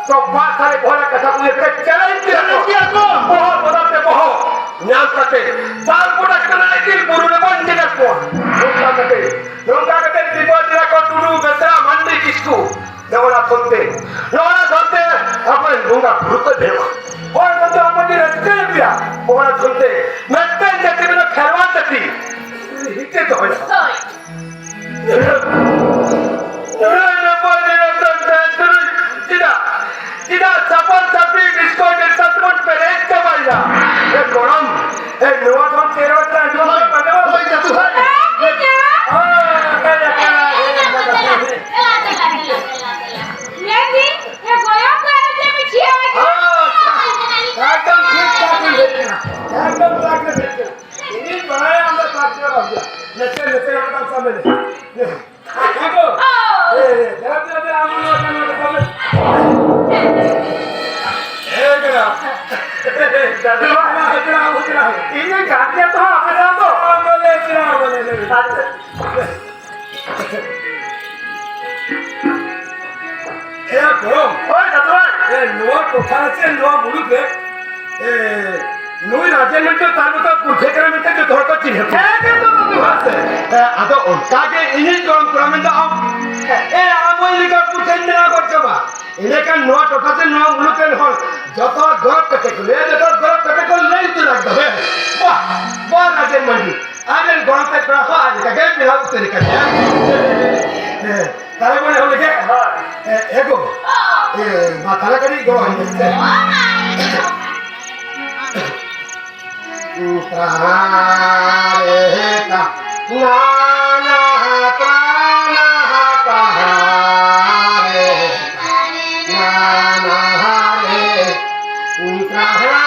तो बात सारे भोला कथा को चैलेंज किया जवळ धरते आपण डोंगा भूत देव पण तो आम्ही रस्ते पिया कोणा धरते नसते त्याची मला खेळवा जाती इथे तो तिला चपल चपली डिस्को सचमुच पेरेज का पाहिजा हे कोणम हे नवाजून तेरवटला नवाज बनव होय जातू Noi ragionamento tanto putegramente che torto ci ne che tu ato kage ini koram kuramento amoi liga putendra korchaba ine kan no totate no muluken hol joto gorot kate kule joto gorot kate kol nei tu lagda he ba ragionamento amen gorot kate raha aaj kage mila uteri kate tare bone hole ke ego matala kadi go Prareta nana prana pahare nana hare prareta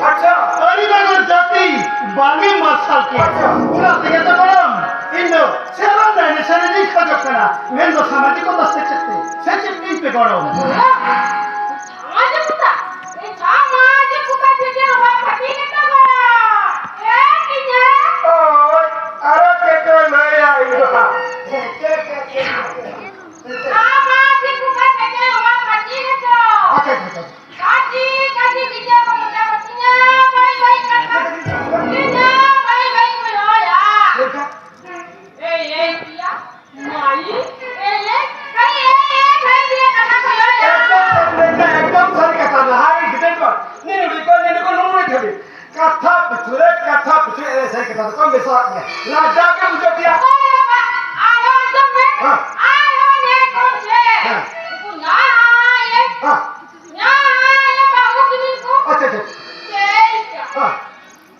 अच्छा अरे Bagi masal ki. Ulah tiga tu kolam. Indo. Sekarang dah ni saya ni kajak kena. Mendo sama di kota secete. Secete ni pe kolam. Aja puta. Sama aja puta jadi rumah pati kita kok. Kinya. Oh, ada keke naya itu. Sama aja puta jadi rumah pati kita. Kaji kinya kalau dapat kinya baik kata. Kinya baik yo ya. Kiya. Mai. Kai dia kata ko yo ya. एकदम सारी कथा ना high कितने तो नहीं को नूरे थे कथा पुछे ऐसे कथा तो कम बेसा ना जाके मुझे दिया Ayo jemmet. Ayo ne konce. Punya ye. हाँ Ya ya baru kiminku. अच्छा हाँ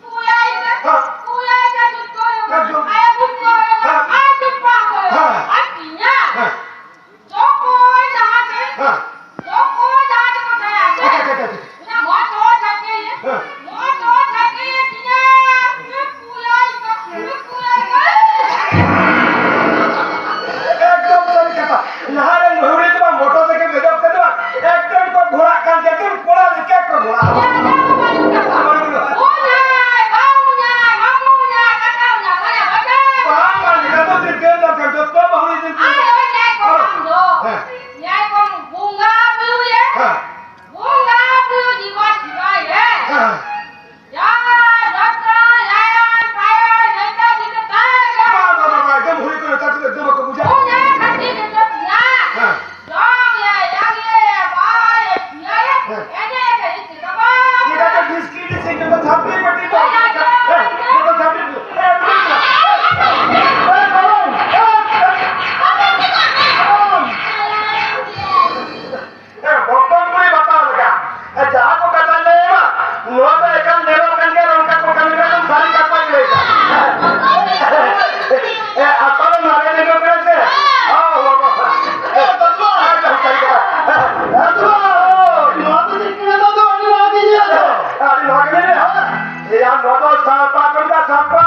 Kuya itu tuh. हाँ, जो- Ayo buku. हाँ। Ayo dipakai. हाँ। Artinya. हाँ Joko jangan sih. हाँ Joko jangan percaya sih. अच्छा Punya motor sakit ya. हाँ Motor sakit punya. Kuya itu. एकदम सारी कथा नहारे नहुरे तो मोटरसाइकिल गजब कर दो एकदम को घोड़ा कान के तुम घोड़ा से क्या को घोड़ा वहां मान का तो दिन के अंदर कर दो तो बहुरी दिन हाँ हाँ एकदम हुई को तक एकदम को बुझा हाँ ये तो बिस्किट से जो छापी पट्टी तो तो छापी बप्पन कोई बता लगा जहाँ को कथा ले ना नो तो एकल देवा कंगे उनका को कंगे तो सारी कथा ही रहेगा असल मारे ने को कैसे आओ हो तत्वा सारी कथा अरे भागने रे ये यार नो तो सापा कंगा सापा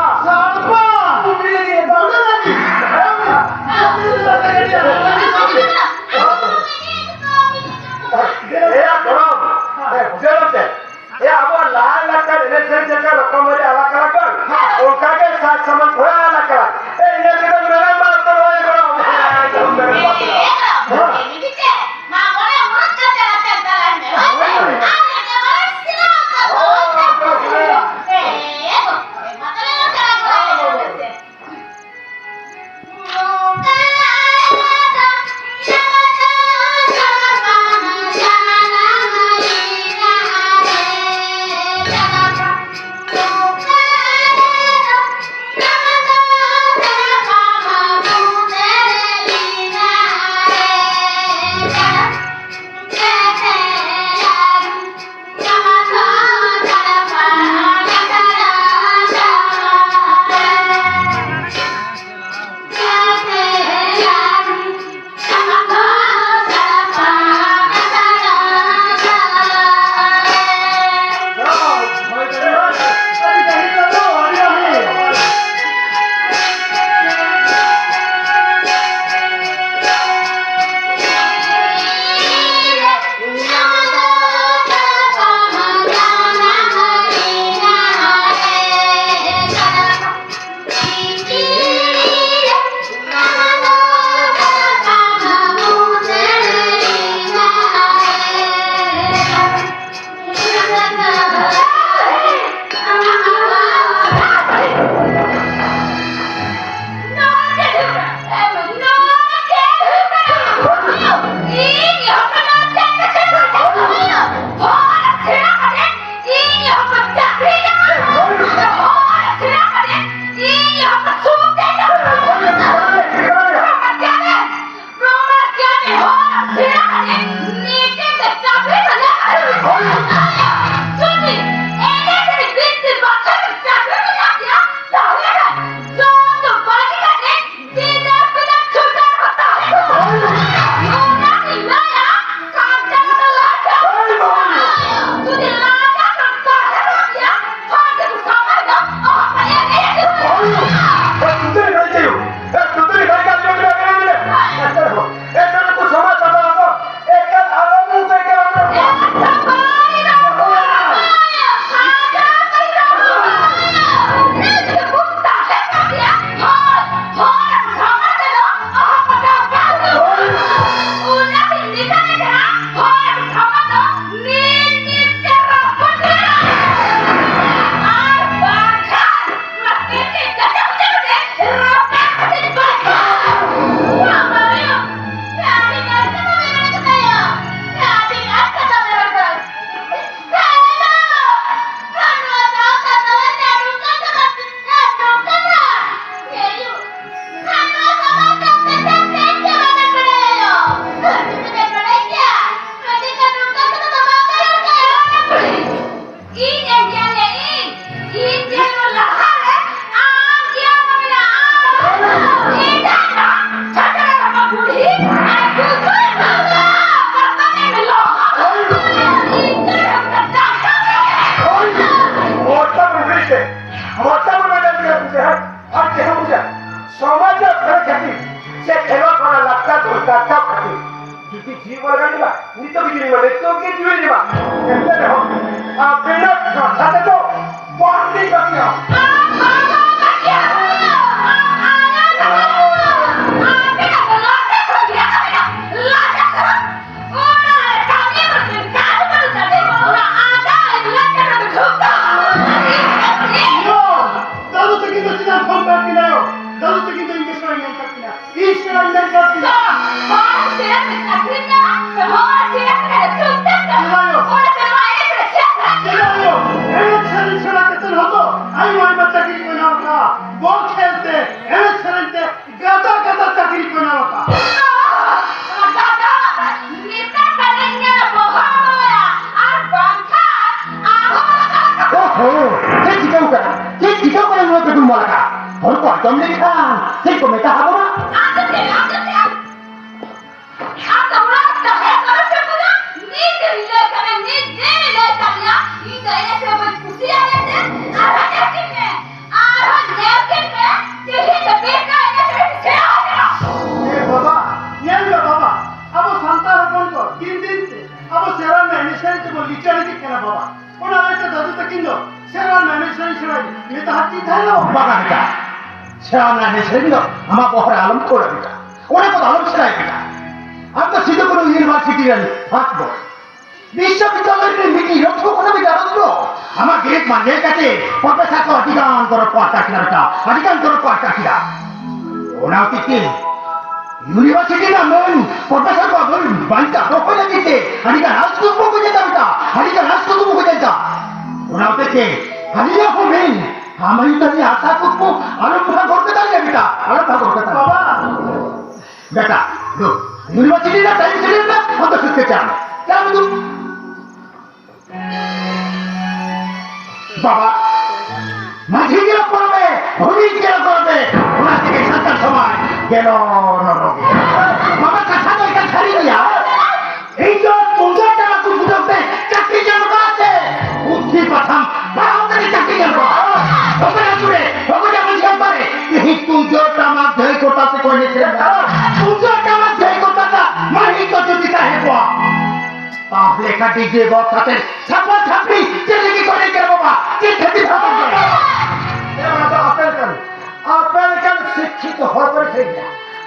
সমাজের খ্যাতি সে খেলা করা লাগতা ধরতা সব খাতি যদি জি বলগা নিবা নিত বিক্রি মানে তোকে দিবে নিবা এমনি দেখো বিনা সাথে তো বন্দি কাটিয়া दादू तो किंतु चिना फोन करती ना हो दादू तो किंतु इंग्लिश में नहीं करती ना इंग्लिश में नहीं करती ना चलो एवं शरीर छड़ा कितन हो तो आई वही बच्चा की कोई ना होता वो खेलते एवं शरीर ते गाता गाता चाकरी कोई ना होता Thế chỉ câu cái người của tôi cả hỏi quả trong đi kha thế của người ta hả bác बाबा ये लो बाबा अब वो संता रखन को तीन दिन से अब वो सेरा नहीं से तो वो लिचड़ी के ना बाबा और आवे तो दादू तो किंतु सेरा नहीं से ये तो हाथी था लो बाबा बेटा সেরা না সেদিন আমার বহরে আলম করে বেটা অনেক আলম সেরাই বেটা আমি তো সিধু কোনো ইউনিভার্সিটির থাকবো বিশ্ববিদ্যালয়ের মিটিং লক্ষ্য করে বেটা রাখবো আমার গেট মানের কাছে প্রফেসর তো অধিকার করে পাটা কিনা বেটা অধিকার করে পাটা কিনা ওনাও কি ইউনিভার্সিটি না মন প্রফেসর को अगर बनता तो हो जाते अधिकार राष्ट्र को को जाता बेटा अधिकार राष्ट्र को को जाता ওনাও থেকে হারিয়ে হবেন हमारी तभी आशा को अनुपमा करते था बेटा अनुपमा करते था बाबा बेटा लो यूनिवर्सिटी ना टाइम चले ना हम तो सीखते चाहे क्या बोलूं बाबा माझी गेलो पड़े होली गेलो पड़े उनासी के संतर समाज गेलो नरोगे बाबा कथा तो इतना छाड़ी गया এই যে তোমরা টাকা তুই বুঝতে চাকরি কেন আছে বুদ্ধি প্রথম বাড়াও করে চাকরি কেন ওখানে জুড়ে ওখানে বুঝতে পারে এই তুই যে টাকা দেই করতে কোনে ছে তুই যে টাকা দেই করতে মাহি তো যদি কাহে কো তাহলে কাটি যে বসাতে ছাপা ছাপি চলে কি করে কে বাবা কি খেতে ভাবে এ বাবা আপেল কান শিক্ষিত হওয়ার পরে সেই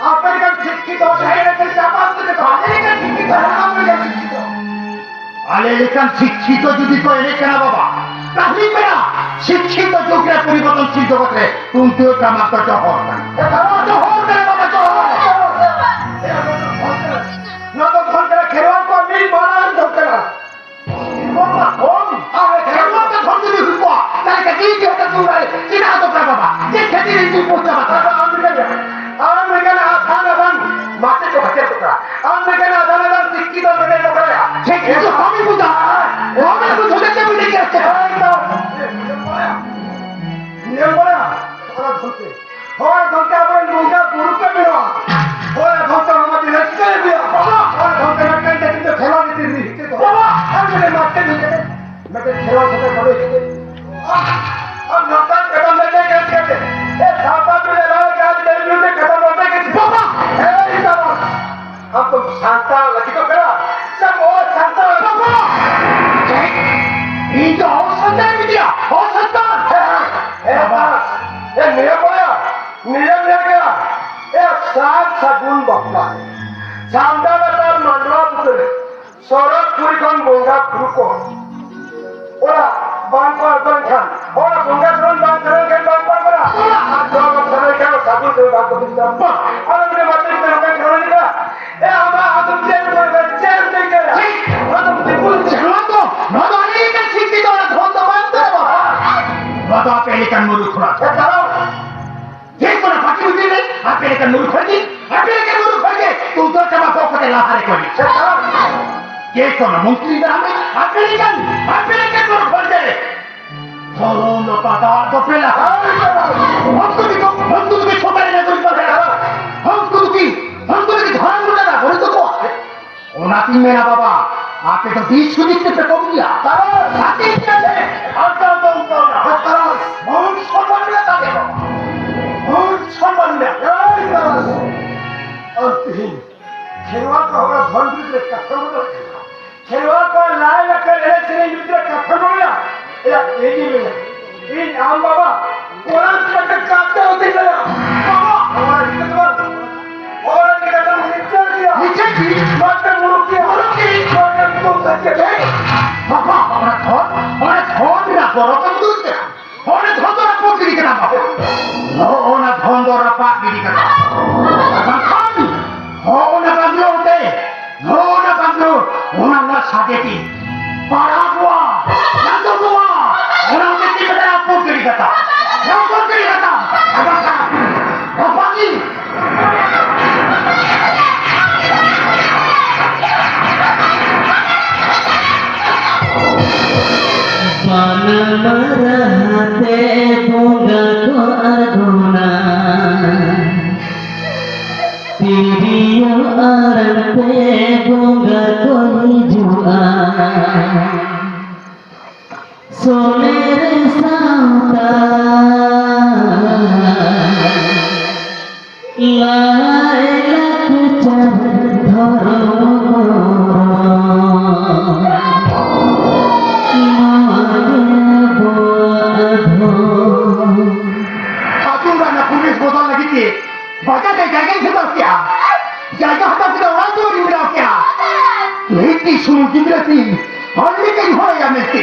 আপেল কান শিক্ষিত হয়ে গেছে চাপা দিতে আপেল কান শিক্ষিত আপেল কান শিক্ষিত আলেরিকান শিক্ষিত যদি তো এনে কেনা বাবা তাহলে মেরা শিক্ষিত যুগের পরিবর্তনশীল জগতে তুমি তো কামাতে জহর করে বাবা জহর না তো ফোন করে খেলোয়াড় কো মিল বানান ধরতে না বাবা কম আরে খেলোয়াড় কে ধরতে দিবি কো তাই কে কি হতে তুই চিনা তো বাবা যে খেতে তুই পড়তে বাবা আমি কেন আসান বান মাতে তো হাতে তো আমি কেন আসান শিক্ষিত হতে লোকরা ঠিক তো আমি বুঝা ওরে তো ছোটতে বুঝে কি আছে নিয়ম বলা ওরা ধরতে আবার মুঙ্গা পুরুকে বেরো ওরা ধরতে আমাদের রেস্টে দিয়া বাবা ওরা ধরতে না কেন কিন্তু খেলা দিতে দিতে তো বাবা আমি মারতে দিতে মতে খেলা সাথে ভালো হইছে अब नौकर खत्म करने के कहते ये सापा पे लगा के आज इंटरव्यू में खत्म होने के बाबा है इतना हम तो शांता लगी तो करा सब और शांता बाबा ये जो और शांता है दिया और शांता है बाबा ये नियम बोला नियम ले गया ये सात सगुन बाबा शांता बता मंडला पुत्र सौरभ पूरी कौन बोंगा गुरु को ओला बांधकर खान और गंगा स्नान बांधकर के बांधकर करा आज जो समय क्या साबुन से बात करते हैं और अपने माते पे लोग खाने का ए हमारा आदम चेन नहीं कर आदम बिल्कुल चलो तो नदानी के सिक्की तो धोन तो बंद है बाबा पहले का मुरु थोड़ा करो ठीक को ना पाटी उठी नहीं आप पहले का मुरु खोल दी आप पहले का मुरु खोल के तू तो चमा को के लाहारे कोनी ये तो ना मंत्री ना हमें आप पहले का मुरु खोल दे তো পেলা হংকুকে ছোটাই না করি পাবে হংকুকে ধরা মুড়ে না বলে তো ও নাতি মেনা বাবা আপনি তো 20 সুদিক থেকে কম দিয়া নাতি আছে আর দাও মন সম্মান না তাকে বাবা মন সম্মান না এই তারাস অন্তহীন খেলোয়াড় का होगा धन विरुद्ध कथन बोला खेलोয়াড় को लाए लकर रहे तेरे विरुद्ध कथन बोला या एजी में इन आम बाबा कोरन से काटते होते लगा बाबा हमारा इज्जत और निकल नीचे की मात्र मुरुकी मात्र तुम सच्चे थे बाबा हमारा धन ना करो तो दूर हमारे धन तो रखो गिरी के नाम हो ना धन तो रखा गिरी का Una sadeti para gua nanti gua orang mesti pada apa kiri kata apa ni mana merahate bunga ko argona Tiriyo arante bunga ko hijua Solere sauta Laila kucar Baca jaga sebab क्या jaga hata kita orang tu di mana क्या लेती सुनो जिंदगी और ये कहीं हो या मत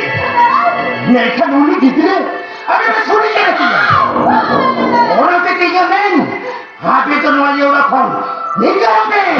नहीं kan उन्हीं जिंदगी अबे मैं सुनी क्या थी orang tu kaya men habis tu nuai orang kau nikah men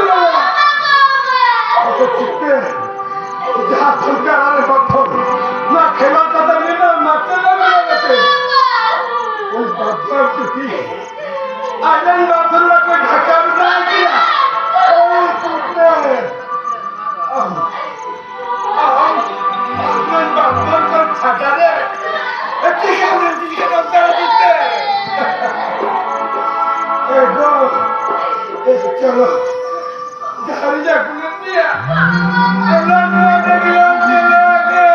Kalau আইলেন বাথরুমে কই ঢাকা না কিয়া ও কুতে আইলেন বাথরুম কোন ছাটা রে ঠিক আছে ঠিক আছে দরকার দিতে এগো চলো গাড়ি যা কুলে দিয়া আমরা না দেখলাম চলে আগে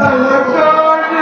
আল্লাহ কোন দেখলাম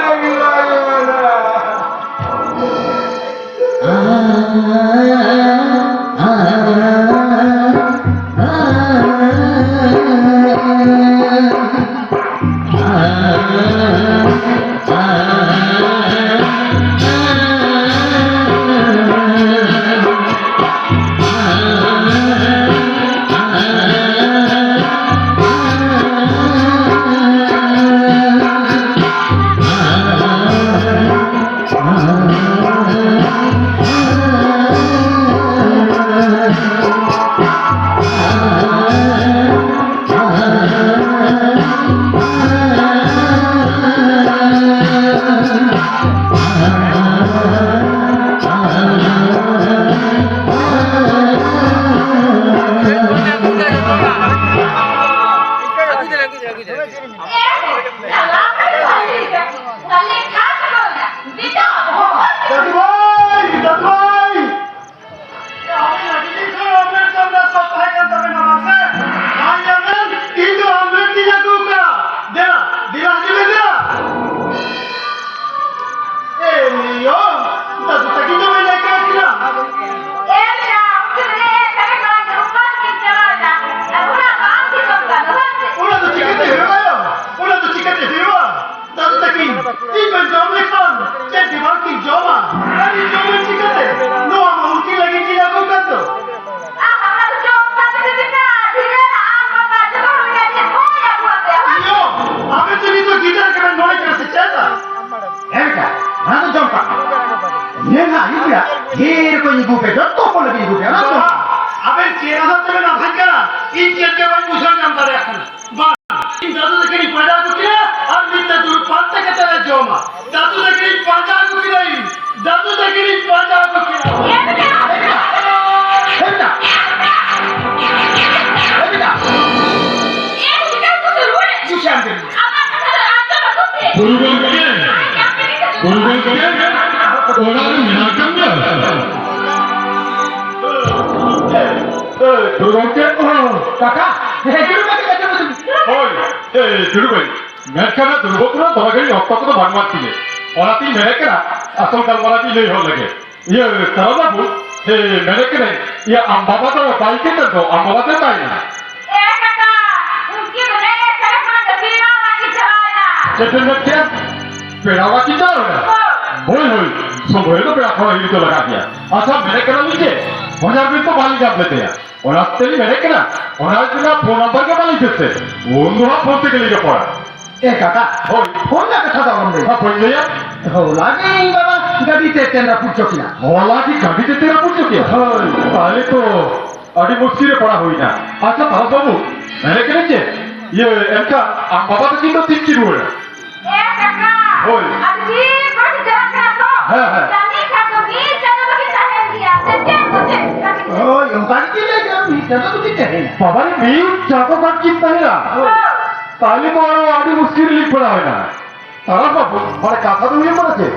asal kalau lagi leh hal lagi, iya kalau aku, mereka ni, iya ambaba tu baik kita tu, ambaba tu baik na. Jadi macam, perawat kita ada. Hoi, semua itu perawat orang itu lagi dia. Asal mereka ni je, orang itu balik jam lepas. Orang tu mereka, orang itu na phone number ke balik jeste. Orang phone tu ke lihat pora. কাকা Hoi, phone না কথা বলবে apa phone dia? লাগে বাবা গাড়িতে তেন্দ্রা পুচ্ছ কিনা Lagi kami tu tiada pun cuci. Hoi, kali tu, adi muskil pora hoi na. Asal tahu babu, mereka ni je. Ye, emka, ambaba tu kita tinggi dulu. Hoi. ও ইউকার কি লাগে মিটা তো দিতে হয় না Bapa ni ni, jago kan kita ni lah. Kali tu orang adi muskil lihat pora hoi na. Tahu babu, mana kata tu ni mana je?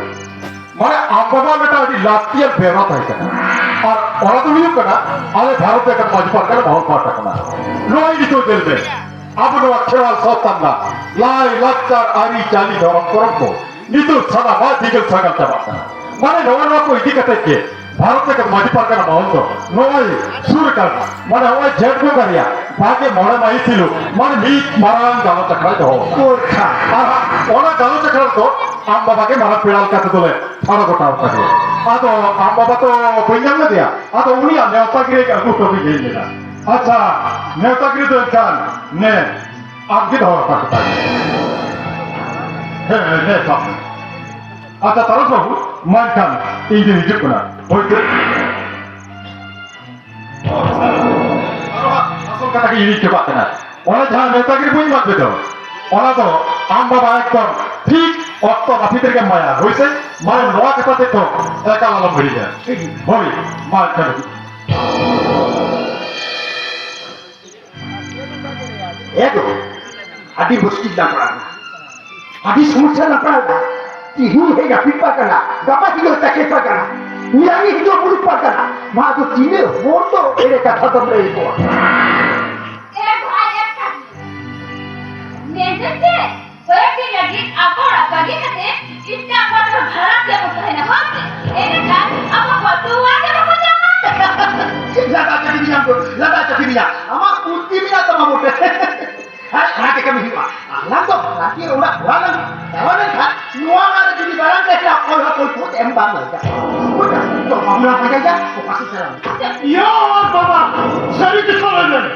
Mana ambaba mereka adi latihan berat hai kan. और orang tu ni kan, ada Bharat dekat majpur kan, bahut part kan. Loi itu jelbe. Abu Nawas Kewal Sultanlah, lai lakar ari jali dorong korang tu. Itu sana bah digal sagal cabatan. Mana orang aku ini kata ke, Bharat dekat majpur kan bahut tu. Loi surkan, mana orang jadku karya, pakai mana mai tilu, mana meet marang jalan cakra tu. কোথা Orang jalan cakra tu, amba pakai mana pedal kata tu le, ada kota apa dia. Atau amba tu punya mana dia, atau uni anda apa kira ke aku tu begini lah. अच्छा नेतागिरी तो इंसान ने आपकी दौर पर बताया है नेता अच्छा तरस बाबू मानkan ini hidup benar oke asal kata ini coba tenar orang jangan neतागिरी punya mat betul orang tu amba baik tu ठीक অত নাতিদেরকে মায়া হয়েছে মায়ের নোয়া কেটাতে তো একা আলাম হয়ে যায় বলি মায়ের কেন এগো আদি মুশকিল না পড়া না আদি সমস্যা না পড়া না তিহি হেগা পিপা কানা গাপা হিগো তাকে পাকানা নিয়ানি হিগো পুরু পাকানা মা তো চিনে মোর তো এর কথা তো রে কো এ ভাই একটা মেজেতে কয়েকদিন আগে আপন আপাগে হাতে ইটটা পত্র ভাড়া কে মতো হয় না হবে এটা কাজ আপন কত আগে মতো জামা লাদা চাকি দিয়া আমার কুর্তি বিনা তোমা মোটে হ্যাঁ রাতে কেমন হিমা আলাম তো রাতে ওরা ঘোরানো এমন খা নোয়া না যদি বারান দেখে আপন কই ফুট এম বান লাগা বুঝা তো আমরা পাজা যা ও পাশে চলা ইয়া বাবা শরীর চলে গেল